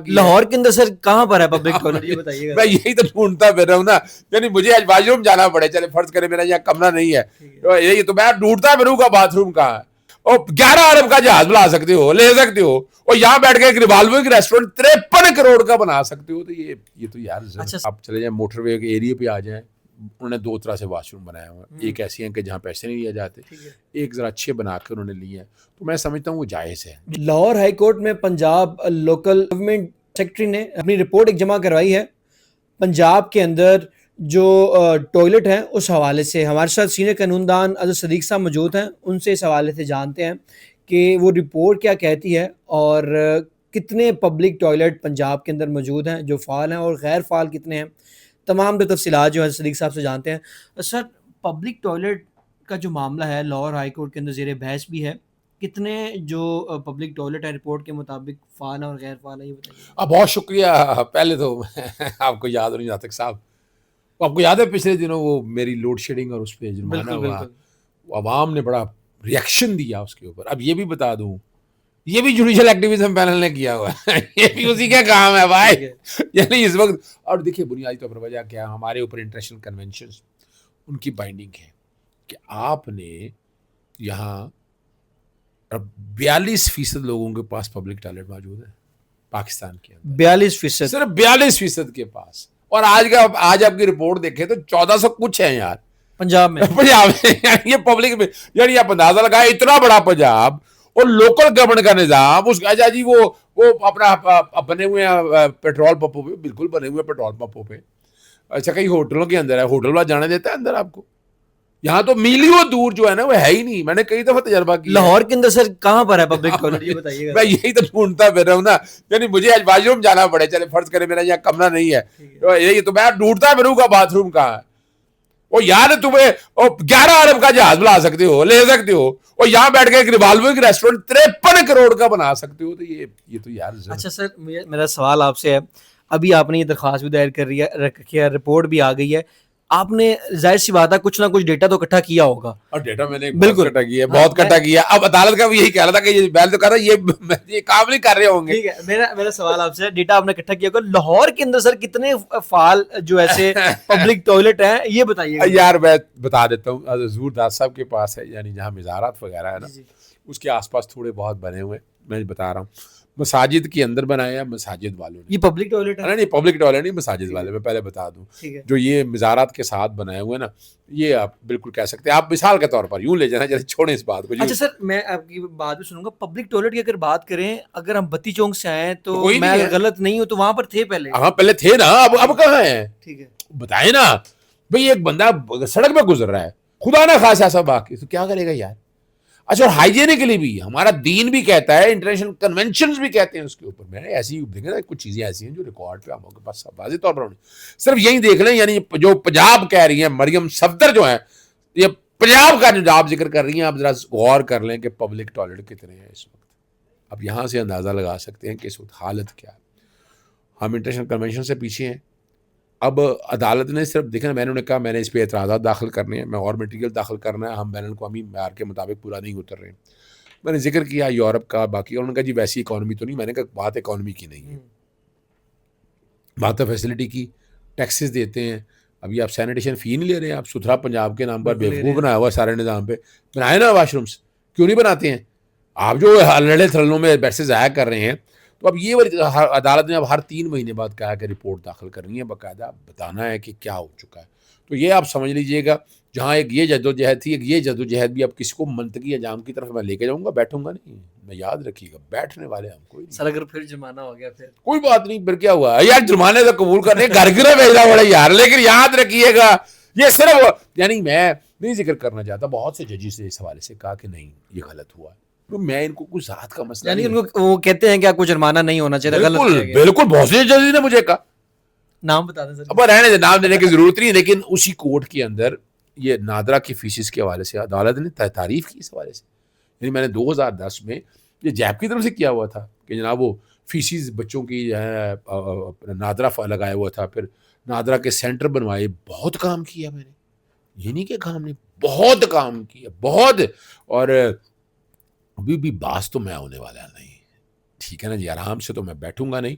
لاہور کے اندر سر کہاں پر ہے پبلک ٹوائلٹ یہ بتائیے گا. میں یہی تو ڈھونڈتا پھر رہا ہوں نا, یعنی مجھے آج واش روم جانا پڑے, چلے فرض کرے میرا یہاں کمرہ نہیں ہے, یہی تو میں ڈھونڈتا پھروں گا باتھ روم کہاں ہے. اور 11 ارب کا جہاز بنا سکتے ہو, لے سکتے ہو, اور یہاں بیٹھ کے ایک ریوالور کی ریسٹورینٹ 53 کروڑ کا بنا سکتے ہو. تو یہ تو یار آپ چلے جائیں موٹر وے کے ایریے پہ آ جائیں, انہوں نے 2 طرح سے واش روم بنایا ہوا ہے. ایک ایسی ہیں کہ جہاں پیسے نہیں لیے جاتے, ایک ذرا اچھے بنا کے انہوں نے لیے ہیں, تو میں سمجھتا ہوں وہ جائز ہے. لاہور ہائی کورٹ میں پنجاب لوکل گورنمنٹ سیکرٹری نے اپنی رپورٹ ایک جمع کروائی ہے پنجاب کے اندر جو ٹوائلٹ ہیں اس حوالے سے. ہمارے ساتھ سینئر قانون دان عزت صدیق صاحب موجود ہیں, ان سے اس حوالے سے جانتے ہیں کہ وہ رپورٹ کیا کہتی ہے اور کتنے پبلک ٹوائلٹ پنجاب کے اندر موجود ہیں جو فعال ہیں, اور غیر فعال کتنے ہیں. تمام تفصیلات جو ہیں صدیق صاحب سے جانتے ہیں. سر, پبلک ٹوائلٹ کا جو معاملہ ہے لاہور ہائی کورٹ کے اندر زیر بحث بھی ہے, کتنے جو پبلک ٹوائلٹ ہے رپورٹ کے مطابق فعال ہیں اور غیر فعال ہیں یہ بتائیے. بہت شکریہ. پہلے تو آپ کو یاد نہیں ناطق صاحب, آپ کو یاد ہے پچھلے دنوں وہ میری لوڈ شیڈنگ اور اس پہ جرمانہ ہوا, عوام نے بڑا ریئیکشن دیا اس کے اوپر. اب یہ بھی بتا دوں, یہ بھی جوڈیشل ایکٹیویزم پینل نے کیا ہوا ہے, یہ بھی اسی کا کام ہے بھائی. یعنی اس وقت, اور دیکھیے بنیادی طور پر وجہ کیا, ہمارے اوپر انٹرنیشنل کنونشنز ان کی بائنڈنگ ہے کہ آپ نے یہاں 42% لوگوں کے پاس پبلک ٹوائلٹ موجود ہے پاکستان کے اندر. 42%, صرف 42% کے پاس. اور آج آپ کی رپورٹ دیکھیں تو 1400 کچھ ہیں یار پنجاب میں. یہ پبلک میں, یعنی آپ اندازہ لگائیں اتنا بڑا پنجاب اور لوکل گورنمنٹ کا نظام. اس اچھا جی وہ اپنا بنے ہوئے ہیں پیٹرول پمپوں پہ, بالکل بنے ہوئے پیٹرول پمپوں پہ. اچھا کئی ہوٹلوں کے اندر ہے, ہوٹل والا جانے دیتا ہے اندر آپ کو. یہاں تو میلیوں دور جو ہے نا وہ ہے ہی نہیں. میں نے کئی دفعہ تجربہ کیا. لاہور کے اندر سر کہاں پر ہے پبلک ٹوائلٹ یہ بتائیے گا. میں یہی تو ڈھونڈتا پھر رہا ہوں نا, یعنی مجھے آج واش روم جانا پڑے, چلے فرض کرے میرا یہاں کمرہ نہیں ہے, یہی تو میں ڈھونڈتا پھروں گا باتھ روم کہاں ہے. وہ یار تمہیں 11 ارب کا جہاز بنا سکتے ہو, لے سکتے ہو, اور یہاں بیٹھ کے ایک ریوالور کی ریسٹورینٹ 53 کروڑ کا بنا سکتے ہو. تو یہ تو یار. اچھا سر, میرا سوال آپ سے ہے, ابھی آپ نے یہ درخواست بھی دائر کر رکھی ہے, رپورٹ بھی آ گئی ہے, آپ نے ظاہر سی بات ہے کچھ نہ کچھ ڈیٹا تو اکٹھا کیا ہوگا. اور ڈیٹا میں نے بالکل اکٹھا کیا, بہت اکٹھا کیا. اب عدالت کا بھی یہی کہہ رہا تھا کہ یہ بیل تو کر رہا ہے, یہ کام نہیں کر رہے ہوں گے. ٹھیک ہے, میرا سوال آپ سے, ڈیٹا آپ نے اکٹھا کیا ہوگا, لاہور کے اندر سر کتنے فعال جو ایسے پبلک ٹوائلٹ ہیں یہ بتائیے گا. یار میں بتا دیتا ہوں, حضور داس صاحب کے پاس ہے, یعنی جہاں مزارات وغیرہ ہے نا, اس کے آس پاس تھوڑے بہت بنے ہوئے. میں بتا رہا ہوں, مساجد کے اندر بنایا مساجد والوں نے. یہ پبلک ٹوائلٹ ہے؟ نہیں پبلک ٹوائلٹ نہیں, مساجد والے. میں پہلے بتا دوں, جو یہ مزارات کے ساتھ بنائے ہوئے نا, یہ آپ بالکل کہہ سکتے ہیں, آپ مثال کے طور پر یوں لے جانا, جیسے چھوڑیں اس بات کو. اچھا سر, میں آپ کی بات بھی سنوں گا. پبلک ٹوائلٹ کی اگر بات کریں, اگر ہم بتی چونک سے آئیں تو میں اگر غلط نہیں ہوں تو وہاں پر تھے پہلے. ہاں پہلے تھے نا, اب کہاں ہیں؟ ٹھیک ہے بتائیں نا بھئی, ایک بندہ سڑک پہ گزر رہا ہے, خدا نہ خاص ایسا باقی, تو کیا کرے گا یار. اچھا, اور ہائیجینک کے لیے بھی ہمارا دین بھی کہتا ہے, انٹرنیشنل کنونشنز بھی کہتے ہیں اس کے اوپر. میں نے ایسی دیکھیں نا, کچھ چیزیں ایسی ہیں جو ریکارڈ پہ ہم کے پاس واضح طور پر صرف یہی دیکھ لیں. یعنی جو پنجاب کہہ رہی ہیں مریم صفدر جو ہیں, یہ پنجاب کا جو آپ ذکر کر رہی ہیں, آپ ذرا غور کر لیں کہ پبلک ٹوائلٹ کتنے ہیں اس وقت. اب یہاں سے اندازہ لگا سکتے ہیں کہ اس وقت حالت کیا ہے. ہم انٹرنیشنل کنونشن سے پیچھے ہیں. اب عدالت نے صرف دیکھنا, میں نے کہا میں نے اس پہ اعتراضات داخل کرنے ہیں, میں اور میٹیریل داخل کرنا ہے, ہم بین الاقوامی معیار کے مطابق پورا نہیں اتر رہے ہیں. میں نے ذکر کیا یورپ کا, باقی انہوں نے کہا جی ویسی اکانومی تو نہیں. میں نے کہا بات اکانومی کی نہیں ہے, بات ہے فیسلٹی کی. ٹیکسز دیتے ہیں, ابھی آپ سینیٹیشن فی نہیں لے رہے ہیں, آپ ستھرا پنجاب کے نام پر بیوقوف بنایا ہوا سارے نظام پہ. بنائے نا واش رومس, کیوں نہیں بناتے ہیں آپ؟ جو لڑے تھلنوں میں پیسے ضائع کر رہے ہیں. تو اب یہ عدالت نے اب ہر 3 مہینے بعد کہا کہ رپورٹ داخل کرنی ہے, باقاعدہ بتانا ہے کہ کیا ہو چکا ہے. تو یہ آپ سمجھ لیجئے گا, جہاں ایک یہ جدوجہد تھی, ایک یہ جدوجہد بھی اب کسی کو منطقی انجام کی طرف میں لے کے جاؤں گا, بیٹھوں گا نہیں. میں یاد رکھیے گا, بیٹھنے والے ہم کوئی سر. اگر پھر جرمانہ ہو گیا پھر کوئی بات نہیں, پھر کیا ہوا یار, جرمانے تو قبول کرنے گھر گرا بھیجنا پڑا یار. لیکن یاد رکھیے گا یہ صرف, یعنی میں نہیں ذکر کرنا چاہتا, بہت سے ججز نے اس حوالے سے کہا کہ نہیں یہ غلط ہوا. میں ان کو کچھ ذات کا مسئلہ, یعنی ان کو وہ کہتے ہیں کہ آپ کو جرمانہ نہیں ہونا چاہیے. بالکل بہت سے ججز نے مجھے کہا. نام بتا دیں سر. اب رہنے دیں, نام دینے کی ضرورت نہیں. لیکن اسی کورٹ کے اندر یہ نادرا کی فیسز کے حوالے سے عدالت نے تعریف کی اس حوالے سے. یعنی میں نے 2010 میں یہ جیب کی طرف سے کیا ہوا تھا کہ جناب وہ فیسز بچوں کی جو ہے نادرا لگایا ہوا تھا, پھر نادرا کے سینٹر بنوائے. بہت کام کیا میں نے, یہ نہیں کہ کام نہیں, بہت کام کیا, بہت. اور ابھی بھی باس تو میں ہونے والا نہیں, ٹھیک ہے نا جی, آرام سے تو میں بیٹھوں گا نہیں.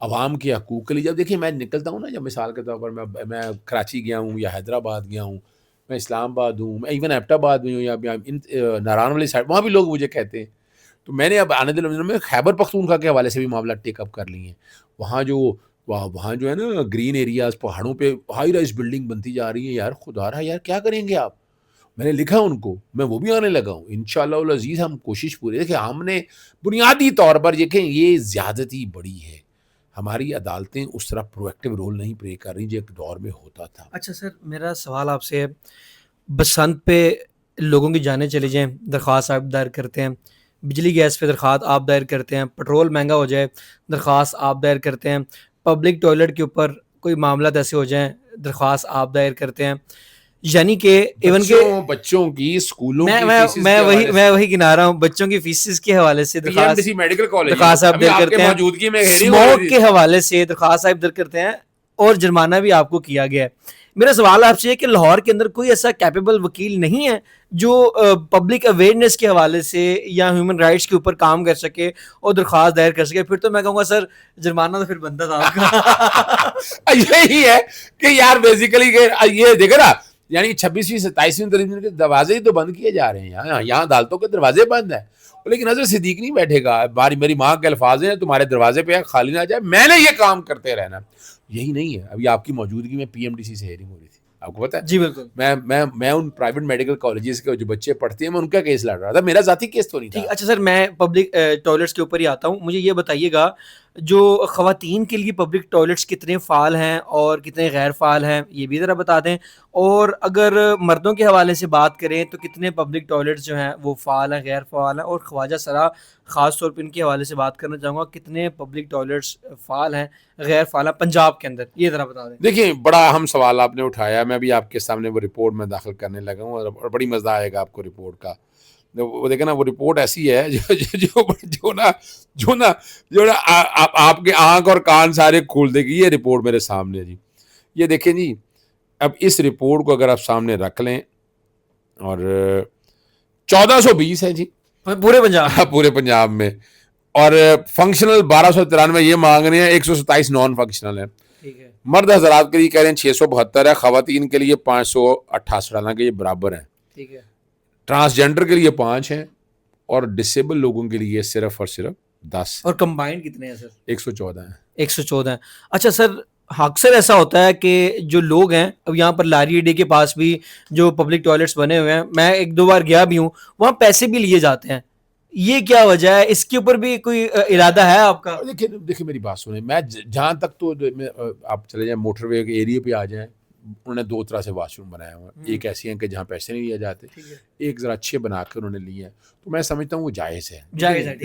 عوام کے حقوق کے لیے. جب دیکھیے میں نکلتا ہوں نا, جب مثال کے طور پر میں کراچی گیا ہوں یا حیدرآباد گیا ہوں, میں اسلام آباد ہوں, میں ایون ایبٹ آباد میں ہوں یا ناران والی سائڈ, وہاں بھی لوگ مجھے کہتے ہیں. تو میں نے اب آنے دنوں میں خیبر پختونخوا کے حوالے سے بھی معاملہ ٹیک اپ کر لیے ہیں. وہاں جو ہے نا گرین ایریاز, پہاڑوں پہ ہائی رائز بلڈنگ بنتی جا رہی ہے. یار خدا رہا یار کیا کریں گے آپ؟ میں نے لکھا ان کو, میں وہ بھی آنے لگا ہوں انشاءاللہ العزیز. ہم کوشش پوری دیکھیں, ہم نے بنیادی طور پر دیکھیں یہ زیادتی بڑی ہے. ہماری عدالتیں اس طرح پرویکٹیو رول نہیں پلے کر رہی جو ایک دور میں ہوتا تھا. اچھا سر, میرا سوال آپ سے ہے, بسنت پہ لوگوں کی جانیں چلی جائیں, درخواست آپ دائر کرتے ہیں, بجلی گیس پہ درخواست آپ دائر کرتے ہیں, پٹرول مہنگا ہو جائے درخواست آپ دائر کرتے ہیں, پبلک ٹوائلٹ کے اوپر کوئی معاملات ایسے ہو جائیں درخواست آپ دائر کرتے ہیں. یعنی کہ ایون کہ بچوں کی اسکولوں میں وہی گنا رہا ہوں, بچوں کی فیسز کے حوالے سے درخواست آپ دائر کرتے ہیں, اسموک کے حوالے سے درخواست آپ دائر کرتے ہیں, اور جرمانہ بھی آپ کو کیا گیا ہے. میرا سوال آپ سے ہے کہ لاہور کے اندر کوئی ایسا کیپیبل وکیل نہیں ہے جو پبلک اویئرنیس کے حوالے سے یا ہیومن رائٹس کے اوپر کام کر سکے اور درخواست دائر کر سکے؟ پھر تو میں کہوں گا سر جرمانہ تو پھر بنتا تھا آپ کا. یہی ہے کہ یار بیسیکلی یہ دیکھے نا, یعنی 26ویں 27ویں ترمیم کے دروازے تو بند کیے جا رہے ہیں. یہاں عدالتوں کے دروازے بند ہیں, لیکن حضرت صدیق نہیں بیٹھے گا. میری ماں کے الفاظ ہیں, تمہارے دروازے پہ خالی نہ جائے, میں نے یہ کام کرتے رہنا. یہی نہیں ہے. ابھی آپ کی موجودگی میں پی ایم ڈی سی سے ہیئرنگ ہو رہی تھی, آپ کو پتا ہے؟ جی بالکل. میں ان پرائیویٹ میڈیکل کالجز کے جو بچے پڑھتے ہیں, میں ان کا کیس لڑ رہا تھا, میرا ذاتی کیس تو نہیں تھا. اچھا سر, میں پبلک ٹوائلٹس کے اوپر ہی آتا ہوں. مجھے یہ بتائیے گا, جو خواتین کے لیے پبلک ٹوائلٹس کتنے فعال ہیں اور کتنے غیر فعال ہیں, یہ بھی ذرا بتا دیں. اور اگر مردوں کے حوالے سے بات کریں تو کتنے پبلک ٹوائلٹس جو ہیں وہ فعال ہیں, غیر فعال ہیں؟ اور خواجہ سرا خاص طور پہ ان کے حوالے سے بات کرنا چاہوں گا, کتنے پبلک ٹوائلٹس فعال ہیں, غیر فعال ہیں پنجاب کے اندر, یہ ذرا بتا دیں. دیکھیں بڑا اہم سوال آپ نے اٹھایا. میں بھی آپ کے سامنے وہ رپورٹ میں داخل کرنے لگا ہوں, اور بڑی مزہ آئے گا آپ کو رپورٹ کا. وہ دیکھیں نا, وہ رپورٹ ایسی ہے جو نا آپ کے آنکھ اور کان سارے کھول دے گی. یہ رپورٹ میرے سامنے جی, یہ دیکھیں جی. اب اس رپورٹ کو اگر آپ سامنے رکھ لیں, اور 1420 ہے جی پورے پنجاب میں, اور فنکشنل 1293 یہ مانگ رہے ہیں, 127 نان فنکشنل ہیں. مرد حضرات کے لیے کہہ رہے ہیں 672 ہے, خواتین کے لیے 568, حالانکہ یہ برابر ہیں. ٹھیک ہے. ٹرانسجینڈر کے لیے 5 ہیں, اور ڈسیبل لوگوں کے لیے صرف اور صرف 10. اور کمبائنڈ کتنے ہیں سر؟ 114 ہیں. 114 ہیں. اچھا سر, اکثر ایسا ہوتا ہے کہ جو لوگ ہیں, اب یہاں پر لاری اڈے کے پاس بھی جو پبلک ٹوائلٹس بنے ہوئے ہیں, میں 1-2 بار گیا بھی ہوں, وہاں پیسے بھی لیے جاتے ہیں. یہ کیا وجہ ہے؟ اس کے اوپر بھی کوئی ارادہ ہے آپ کا؟ دیکھیں میری بات سنیں, میں جہاں تک تو آپ چلے جائیں موٹر وے کے ایریے پہ آ جائیں, انہوں نے 2 طرح سے واش روم بنایا ہوا ہے. ایک ایسی ہیں کہ جہاں پیسے نہیں لیے جاتے, ایک ذرا اچھے بنا کے انہوں نے لیے ہیں, تو میں سمجھتا ہوں وہ جائز ہے.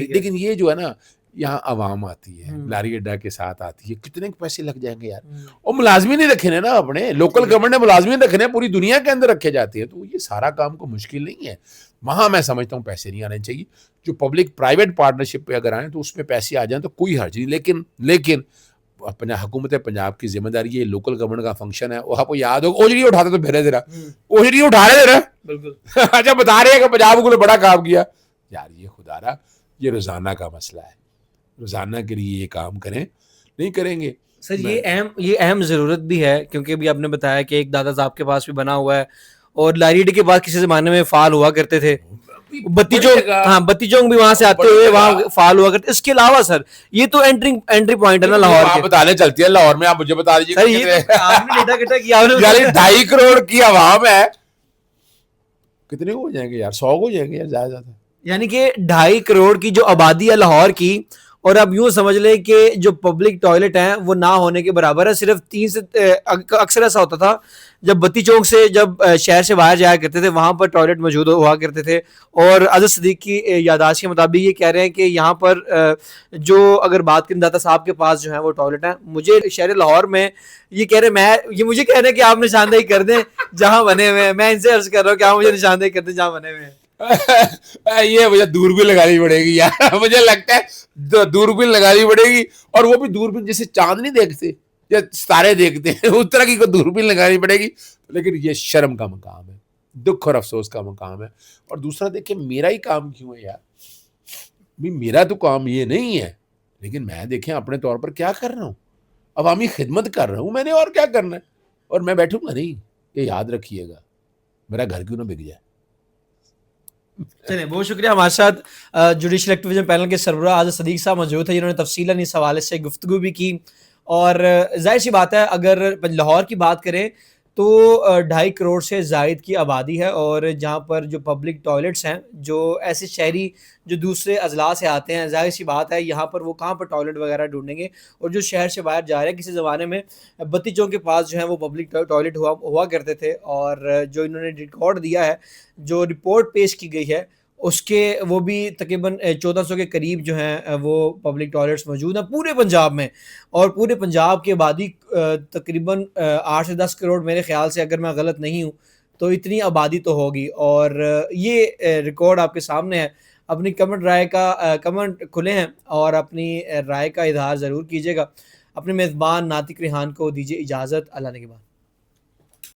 لیکن یہ جو ہے نا, یہاں عوام آتی ہے, لاری اڈا کے ساتھ آتی ہے, کتنے پیسے لگ جائیں گے یار. اور ملازمین نہیں رکھے نا, اپنے لوکل گورنمنٹ نے ملازمین رکھنے, پوری دنیا کے اندر رکھے جاتے ہیں, تو یہ سارا کام کو مشکل نہیں ہے. وہاں میں سمجھتا ہوں پیسے نہیں آنے چاہیے. جو پبلک پرائیویٹ پارٹنرشپ پہ اگر آئیں تو اس میں پیسے آ جائیں تو کوئی حرج نہیں. لیکن حکومت پنجاب کی ذمہ داری ہے, لوکل گورنمنٹ کا فنکشن ہے. وہ آپ کو یاد ہوگا اوجڑی اٹھاتے تو پھر ذرا اوجڑی اٹھا رہے ذرا, بالکل اچھا بتا رہے ہیں کہ پنجاب کو بڑا کام کیا. یار یہ خدا رہا, یہ روزانہ کا مسئلہ ہے, روزانہ کے لیے یہ کام کریں, نہیں کریں گے سر. یہ اہم ضرورت بھی ہے, کیونکہ ابھی آپ نے بتایا کہ ایک دادا صاحب کے پاس بھی بنا ہوا ہے, اور لاری اڈے کے بعد کسی زمانے میں فعال ہوا کرتے تھے. بتی چونک بھی وہاں سے آتے ہوئے وہاں فعال ہوا کرتے. اس کے علاوہ سر یہ تو انٹری پوائنٹ ہے نا لاہور کے, بتانے چلتی ہے لاہور میں. آپ مجھے بتا دیجیے سر, یہ آپ نے ڈیٹا کٹا کیا 2.5 کروڑ کی عوام ہے, کتنے ہو جائیں گے یار؟ 100 ہو جائیں گے یار زیادہ زیادہ. یعنی کہ 2.5 کروڑ کی جو آبادی ہے لاہور کی, اور اب یوں سمجھ لیں کہ جو پبلک ٹوائلٹ ہیں وہ نہ ہونے کے برابر ہے. صرف 3 سے اکثر ایسا ہوتا تھا جب بتی چونک سے جب شہر سے باہر جایا کرتے تھے وہاں پر ٹوائلٹ موجود ہوا کرتے تھے. اور حضرت صدیق کی یادداشت کے مطابق یہ کہہ رہے ہیں کہ یہاں پر جو اگر بات کریں داتا صاحب کے پاس جو ہے وہ ٹوائلٹ ہیں. مجھے شہر لاہور میں یہ کہہ رہے یہ مجھے کہہ رہے ہیں کہ آپ نشاندہی کر دیں جہاں بنے ہوئے ہیں. میں ان سے عرض کر رہا ہوں کہ آپ مجھے نشاندہی کر دیں جہاں بنے ہوئے ہیں. یہ مجھے دوربین لگانی پڑے گی یار, مجھے لگتا ہے دوربین لگانی پڑے گی, اور وہ بھی دوربین جیسے چاند نہیں دیکھتے یا ستارے دیکھتے ہیں اس طرح کی کوئی دوربین لگانی پڑے گی. لیکن یہ شرم کا مقام ہے, دکھ اور افسوس کا مقام ہے. اور دوسرا دیکھیں میرا ہی کام کیوں ہے یار, میرا تو کام یہ نہیں ہے, لیکن میں دیکھیں اپنے طور پر کیا کر رہا ہوں, عوامی خدمت کر رہا ہوں میں نے, اور کیا کرنا ہے, اور میں بیٹھوں گا نہیں. یہ یاد رکھیے گا, میرا گھر کیوں نہ بک جائے. چلیں بہت شکریہ. ہمارے ساتھ جوڈیشل ایکٹیویزم پینل کے سربراہ عادل صدیق صاحب موجود ہیں جنہوں نے تفصیلاً اس حوالے سے گفتگو بھی کی. اور ظاہر سی بات ہے اگر لاہور کی بات کریں تو 2.5 کروڑ سے زائد کی آبادی ہے, اور جہاں پر جو پبلک ٹوائلٹس ہیں, جو ایسے شہری جو دوسرے اضلاع سے آتے ہیں, ظاہر سی بات ہے یہاں پر وہ کہاں پر ٹوائلٹ وغیرہ ڈھونڈیں گے. اور جو شہر سے باہر جا رہے ہیں, کسی زمانے میں بتی چوک کے پاس جو ہے وہ پبلک ٹوائلٹ ہوا کرتے تھے, اور جو انہوں نے ریکارڈ دیا ہے, جو رپورٹ پیش کی گئی ہے اس کے, وہ بھی تقریباً 1400 کے قریب جو ہیں وہ پبلک ٹوائلٹس موجود ہیں پورے پنجاب میں. اور پورے پنجاب کی آبادی تقریباً 8 سے 10 کروڑ میرے خیال سے, اگر میں غلط نہیں ہوں تو اتنی آبادی تو ہوگی. اور یہ ریکارڈ آپ کے سامنے ہے. اپنی کمنٹ کھلے ہیں اور اپنی رائے کا اظہار ضرور کیجیے گا. اپنے میزبان ناطق ریحان کو دیجیے اجازت. اللہ نے کے بعد.